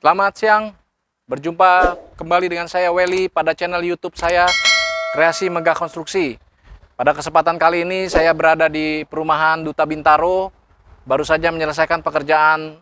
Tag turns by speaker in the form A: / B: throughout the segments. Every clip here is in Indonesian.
A: Selamat siang, berjumpa kembali dengan saya Welly pada channel YouTube saya Kreasi Megah Konstruksi. Pada kesempatan kali ini saya berada di perumahan Duta Bintaro, baru saja menyelesaikan pekerjaan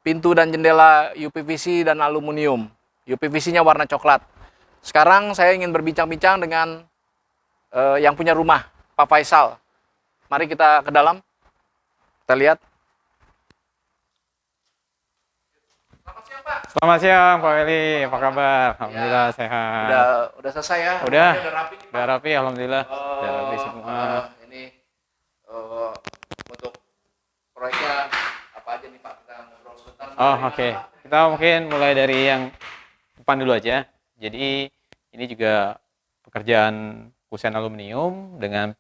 A: pintu dan jendela UPVC dan aluminium. UPVC-nya warna coklat. Sekarang saya ingin berbincang-bincang dengan yang punya rumah, Pak Faisal. Mari kita ke dalam, kita lihat.
B: Selamat siang Pak Welly, apa kabar? Alhamdulillah sehat.
A: Udah selesai ya?
B: Udah
A: rapi.
B: Udah rapi, alhamdulillah. Udah rapi semua.
A: Ini untuk proyeknya apa aja nih Pak? Kita ngobrol sebentar.
B: Oke. Kita mungkin mulai dari yang depan dulu aja. Jadi ini juga pekerjaan kusen aluminium dengan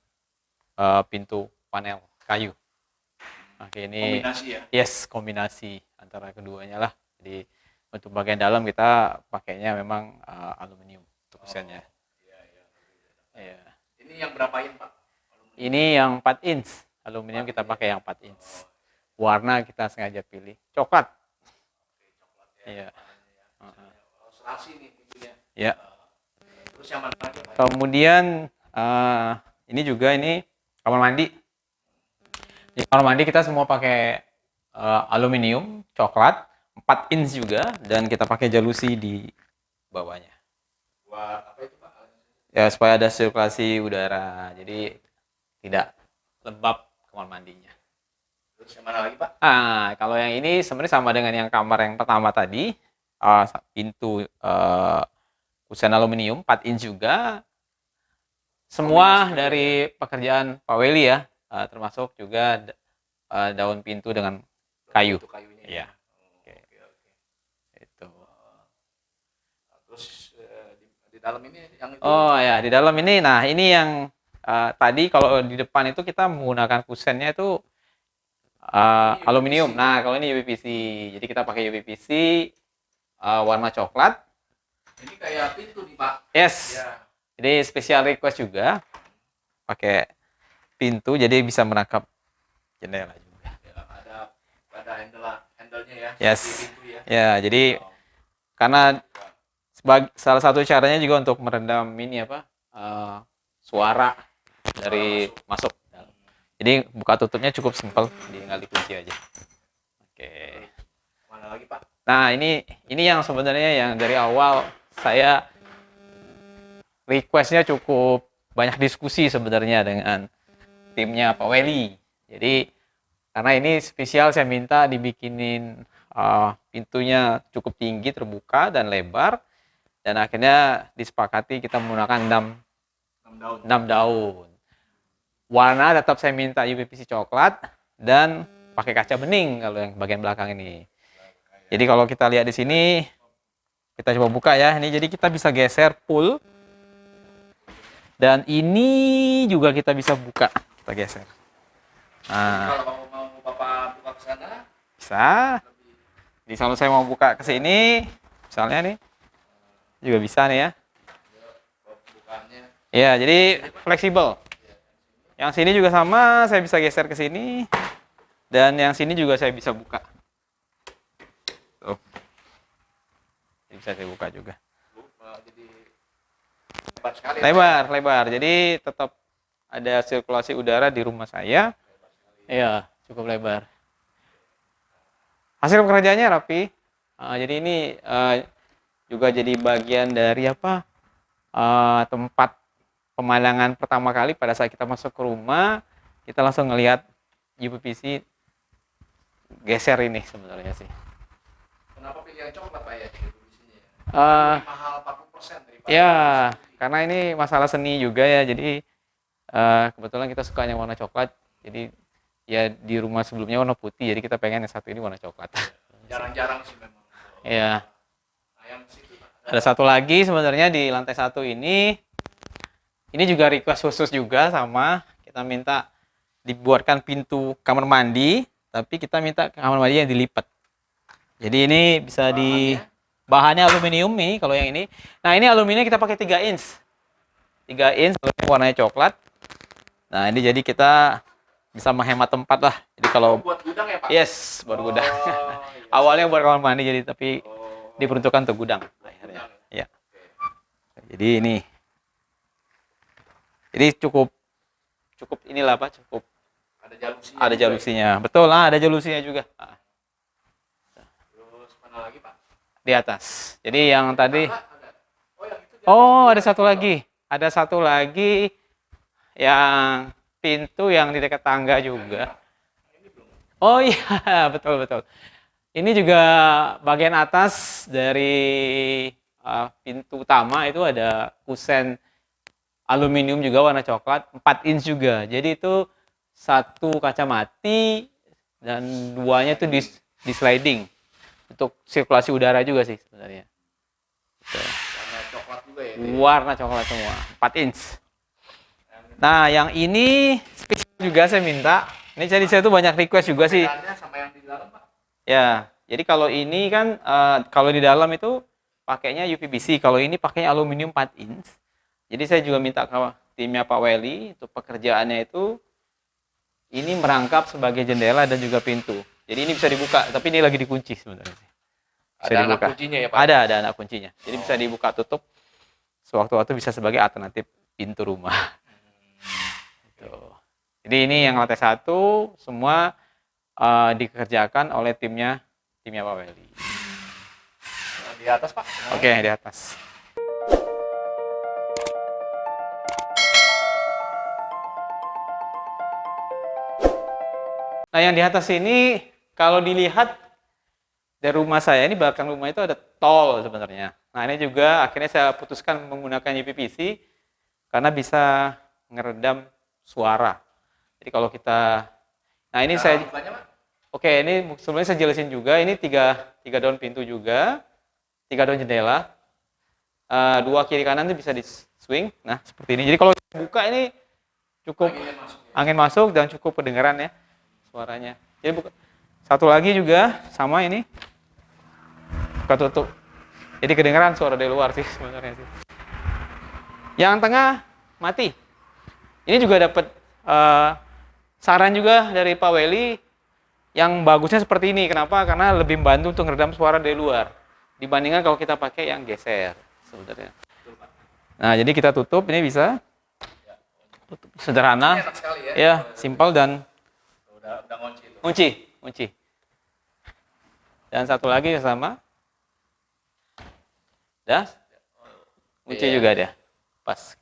B: pintu panel kayu. Oke, ini
A: Kombinasi ya?
B: Yes, kombinasi antara keduanya lah. Jadi untuk bagian dalam kita pakainya memang aluminium untuk kusennya. Iya.
A: Ini yang berapain Pak?
B: Ini yang 4 inch. Aluminium kita pakai yang 4 inch. Warna kita sengaja pilih coklat. Iya.
A: Serasi nih pintunya.
B: Ya.
A: Terus yang mana lagi Pak?
B: Kemudian ini juga kamar mandi. Di kamar mandi kita semua pakai aluminium coklat 4 inch juga, dan kita pakai jalusi di bawahnya.
A: Buat apa itu Pak?
B: Ya, supaya ada sirkulasi udara. Jadi tidak lembab kamar mandinya.
A: Terus yang mana lagi Pak?
B: Kalau yang ini sebenarnya sama dengan yang kamar yang pertama tadi. Pintu kusen aluminium 4 inch juga. Semua dari pekerjaan Pak Welly ya, termasuk juga daun pintu dengan kayu.
A: Itu kayunya.
B: Iya.
A: Oke.
B: Itu.
A: Terus di dalam ini yang itu.
B: Oh ya, di dalam ini. Nah, ini yang tadi kalau di depan itu kita menggunakan kusennya itu aluminium. Nah, kalau ini UPVC. Jadi kita pakai UPVC warna coklat.
A: Ini kayak pintu nih Pak.
B: Yes.
A: Ya.
B: Jadi special request juga pakai pintu, jadi bisa menangkap jendela juga.
A: Ya, ada handle-nya ya.
B: Yes.
A: Di pintu ya.
B: Ya, jadi karena salah satu caranya juga untuk meredam suara dari masuk. Jadi buka tutupnya cukup simpel, tinggal dikunci aja. Oke.
A: Mana lagi Pak?
B: Nah, ini yang sebenarnya yang dari awal saya requestnya cukup banyak diskusi sebenarnya dengan timnya Pak Welly. Jadi karena ini spesial saya minta dibikinin pintunya cukup tinggi, terbuka dan lebar, dan akhirnya disepakati kita menggunakan 6 daun. Warna tetap saya minta UPVC coklat dan pakai kaca bening kalau yang bagian belakang ini. Jadi kalau kita lihat di sini, kita coba buka ya. Ini jadi kita bisa geser full. Dan ini juga kita bisa buka, kita geser. Nah,
A: Kalau mau Bapak buka ke sana,
B: bisa. Jadi kalau saya mau buka ke sini, misalnya nih, juga bisa nih ya.
A: bukaannya.
B: Ya, jadi fleksibel. Yang sini juga sama, saya bisa geser ke sini. Dan yang sini juga saya bisa buka. Tuh. Jadi bisa saya buka juga.
A: Jadi lebar sekali.
B: Lebar. Jadi tetap ada sirkulasi udara di rumah saya. Iya, cukup lebar. Hasil pekerjaannya rapi. Jadi ini juga jadi bagian dari tempat pemandangan pertama kali pada saat kita masuk ke rumah, kita langsung ngelihat UPVC geser ini sebenarnya sih.
A: Kenapa pilih yang coklat Pak ya? Mahal 40% daripada.
B: Ya, karena ini masalah seni juga ya. Jadi kebetulan kita suka yang warna coklat. Jadi ya di rumah sebelumnya warna putih. Jadi kita pengen yang satu ini warna coklat.
A: Jarang-jarang sih memang.
B: Iya.
A: Nah, yang situ Pak.
B: Ada satu lagi sebenarnya di lantai 1 ini. Ini juga request khusus juga sama. Kita minta dibuatkan pintu kamar mandi, tapi kita minta kamar mandi yang dilipat. Jadi ini bisa bahannya aluminium nih kalau yang ini. Nah, ini aluminium kita pakai 3 inch. 3 inch warnanya coklat. Nah, ini jadi kita bisa menghemat tempat lah. Jadi kalau
A: buat gudang ya Pak?
B: Yes, buat gudang.
A: Iya.
B: Awalnya buat kamar mandi, jadi tapi diperuntukkan untuk gudang akhirnya. Ya. Jadi ini. Jadi cukup inilah Pak, cukup
A: Ada jalusinya.
B: ada
A: juga ya?
B: jalusinya. Betul lah, ada jalusinya juga.
A: Terus mana lagi Pak?
B: Di atas. Jadi yang tadi
A: Ada. Oh yang itu di
B: oh, ada
A: atas.
B: satu lagi. Ada satu lagi yang pintu yang di dekat tangga juga. Oh iya, betul betul. Ini juga bagian atas dari pintu utama itu ada kusen aluminium juga warna coklat, 4 inch juga. Jadi itu satu kaca mati dan duanya itu di sliding untuk sirkulasi udara juga sih sebenarnya.
A: Warna coklat juga ya.
B: Warna coklat semua, 4 inch. Nah, yang ini spesial juga saya minta. Ini jadi saya tuh banyak request juga sih.
A: Perbedaannya sama yang di dalam Pak?
B: Ya, jadi kalau ini kan kalau di dalam itu pakainya UPVC, kalau ini pakainya aluminium 4 inch. Jadi saya juga minta ke timnya Pak Welly untuk pekerjaannya itu ini merangkap sebagai jendela dan juga pintu. Jadi ini bisa dibuka, tapi ini lagi dikunci sebenarnya. Bisa
A: Ada anak
B: dibuka.
A: kuncinya ya Pak?
B: Ada anak kuncinya. Jadi bisa dibuka tutup. Sewaktu-waktu bisa sebagai alternatif pintu rumah. Gitu. Jadi ini yang lantai 1 semua dikerjakan oleh timnya Pak Welly.
A: Di atas Pak?
B: Oke, di atas. Nah, yang di atas ini kalau dilihat dari rumah saya, ini belakang rumah itu ada tol sebenarnya. Nah, ini juga akhirnya saya putuskan menggunakan UPVC karena bisa ngeredam suara. Jadi kalau kita, nah ini saya,
A: Bukanya Pak?
B: oke, ini sebenarnya saya jelasin juga. Ini tiga daun pintu juga, 3 daun jendela, 2 kiri kanan itu bisa di swing. Nah seperti ini. Jadi kalau buka ini cukup angin masuk dan cukup kedengaran ya suaranya. Jadi satu lagi juga sama ini, buka tutup. Jadi kedengaran suara dari luar sih sebenarnya sih. Yang tengah mati. Ini juga dapat saran juga dari Pak Welly. Yang bagusnya seperti ini. Kenapa? Karena lebih membantu untuk meredam suara dari luar dibandingkan kalau kita pakai yang geser sebenarnya. Nah, jadi kita tutup ini bisa. Tutup sederhana.
A: Enak sekali ya.
B: Ya, simpel dan
A: Udah ngunci itu.
B: kunci. Dan satu lagi sama. Dah. Kunci juga dia. Pas.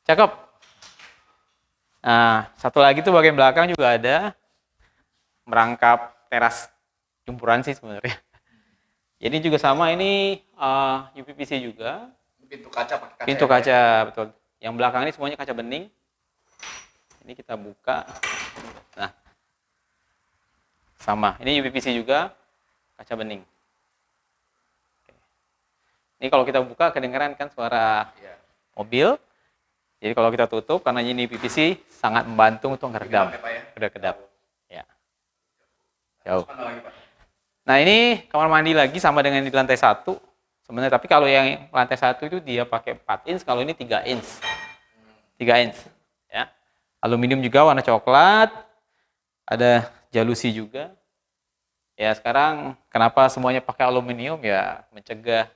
B: Cakep. Nah, satu lagi tuh bagian belakang juga ada merangkap teras jumpuran sih sebenarnya. Jadi juga sama ini UPVC juga.
A: Pintu kaca pakai kaca.
B: Pintu
A: ya,
B: kaca, betul. Yang belakang ini semuanya kaca bening. Ini kita buka. Nah, sama. Ini UPVC juga, kaca bening. Ini kalau kita buka kedengeran kan suara mobil. Jadi kalau kita tutup karena ini PVC sangat membantu untuk meredam. Udah kedap. Ya. Jauh. Nah, ini kamar mandi lagi sama dengan di lantai 1. Sebenarnya tapi kalau yang lantai 1 itu dia pakai 4 inch, kalau ini 3 inch. 3 inch, ya. Aluminium juga warna coklat. Ada jalusi juga. Ya, sekarang kenapa semuanya pakai aluminium ya mencegah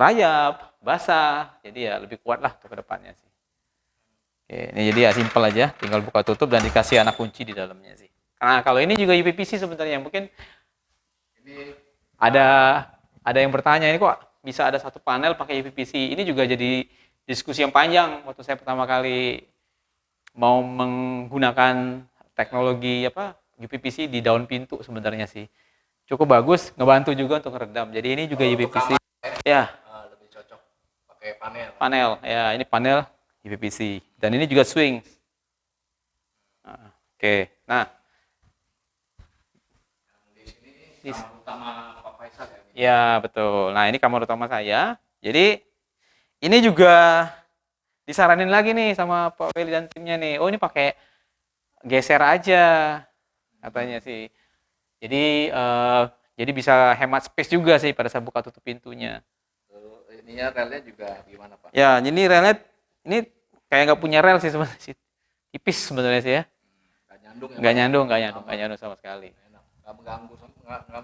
B: rayap, basah, jadi ya lebih kuat lah untuk kedepannya sih. Oke, ini jadi ya simpel aja, tinggal buka tutup dan dikasih anak kunci di dalamnya sih. Nah kalau ini juga UPVC sebenarnya mungkin ini ada yang bertanya ini kok bisa ada satu panel pakai UPVC. Ini juga jadi diskusi yang panjang waktu saya pertama kali mau menggunakan teknologi UPVC di daun pintu sebenarnya sih. Cukup bagus, ngebantu juga untuk meredam. Jadi ini juga UPVC. Ya,
A: lebih cocok pakai panel.
B: Panel, ya ini panel UPVC. Dan ini juga swing. Oke, nah.
A: Di sini kamar utama Pak Faisal ya?
B: Ya, betul. Nah, ini kamar utama saya. Jadi, ini juga disaranin lagi nih sama Pak Welly dan timnya nih. Oh, ini pakai geser aja katanya sih. Jadi bisa hemat space juga sih pada saat buka tutup pintunya.
A: Ininya relnya juga gimana Pak?
B: Ya, ini relnya ini kayak nggak punya rel sih sebenarnya sih. Tipis sebenarnya sih ya.
A: Nggak nyandung ya?
B: Nggak nyandung sama sekali.
A: Nggak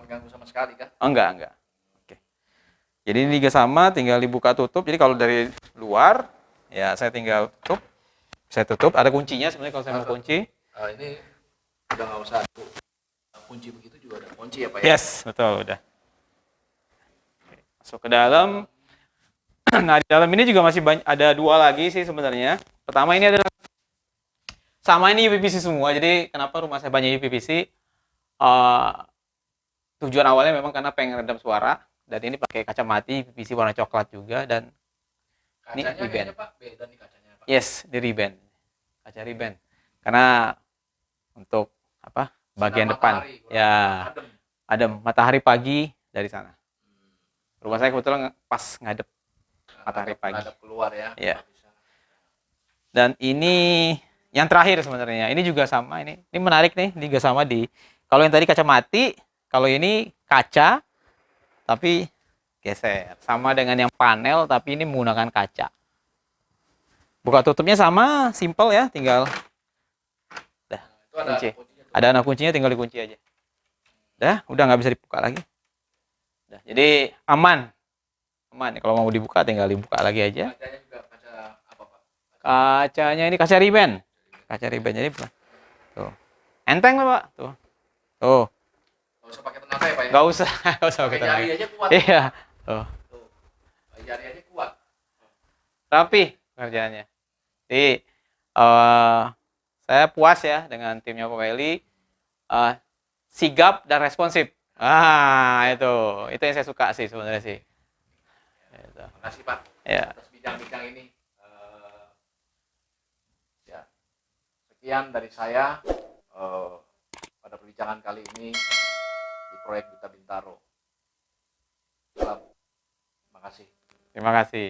A: mengganggu sama sekali kan?
B: Oh, enggak. Jadi ini liga sama, tinggal dibuka tutup. Jadi kalau dari luar, ya saya tinggal tutup. Saya tutup. Ada kuncinya sebenarnya kalau saya mau kunci.
A: Ini udah nggak usah kunci begitu juga ada kunci ya Pak ya?
B: Yes, betul udah. Masuk ke dalam. Nah di dalam ini juga masih banyak, ada dua lagi sih sebenarnya. Pertama ini adalah sama ini UPVC semua. Jadi kenapa rumah saya banyak UPVC? Tujuan awalnya memang karena pengen redam suara. Dan ini pakai kaca mati UPVC warna coklat juga dan ini
A: Kacanya
B: ribbon.
A: kayaknya Pak beda nih kacanya Pak.
B: Yes, di ribbon. Kaca ribbon. Karena untuk apa? Bagian
A: Sinar
B: depan.
A: matahari,
B: Ya,
A: adem.
B: adem matahari pagi dari sana. Rumah saya kebetulan pas ngadep matahari pagi.
A: Ngadep keluar ya.
B: Ya. Dan ini yang terakhir sebenarnya. Ini juga sama ini. Ini menarik nih, ini juga sama di kalau yang tadi kaca mati, kalau ini kaca tapi geser. Sama dengan yang panel tapi ini menggunakan kaca. Buka tutupnya sama, simple ya, tinggal dah.
A: Itu ada
B: Kunci.
A: kuncinya tuh.
B: Ada anak kuncinya, tinggal dikunci aja. Dah, udah nggak bisa dibuka lagi. Dah, jadi aman. Aman. Kalau mau dibuka tinggal dibuka lagi aja.
A: Kacanya juga kaca apa Pak?
B: Kacanya ini kaca ribbon. Kaca ribbon jadi tuh. Enteng lah, Pak. Tuh. Tuh.
A: Nggak usah pakai tenaga ya Pak ya?
B: Nggak usah, nggak usah pakai
A: Pakai jari
B: tenaga.
A: aja kuat.
B: Iya. Tuh.
A: Tuh. Pakai jari aja kuat.
B: Rapi kerjaannya. Jadi saya puas ya dengan timnya Pak Welly. Sigap dan responsif. Itu yang saya suka sih sebenarnya sih. Gitu.
A: Makasih Pak
B: Ya.
A: atas bincang-bincang ini. Ya, sekian dari saya pada perbincangan kali ini di proyek Duta Bintaro. Salam. Terima kasih.
B: Terima kasih.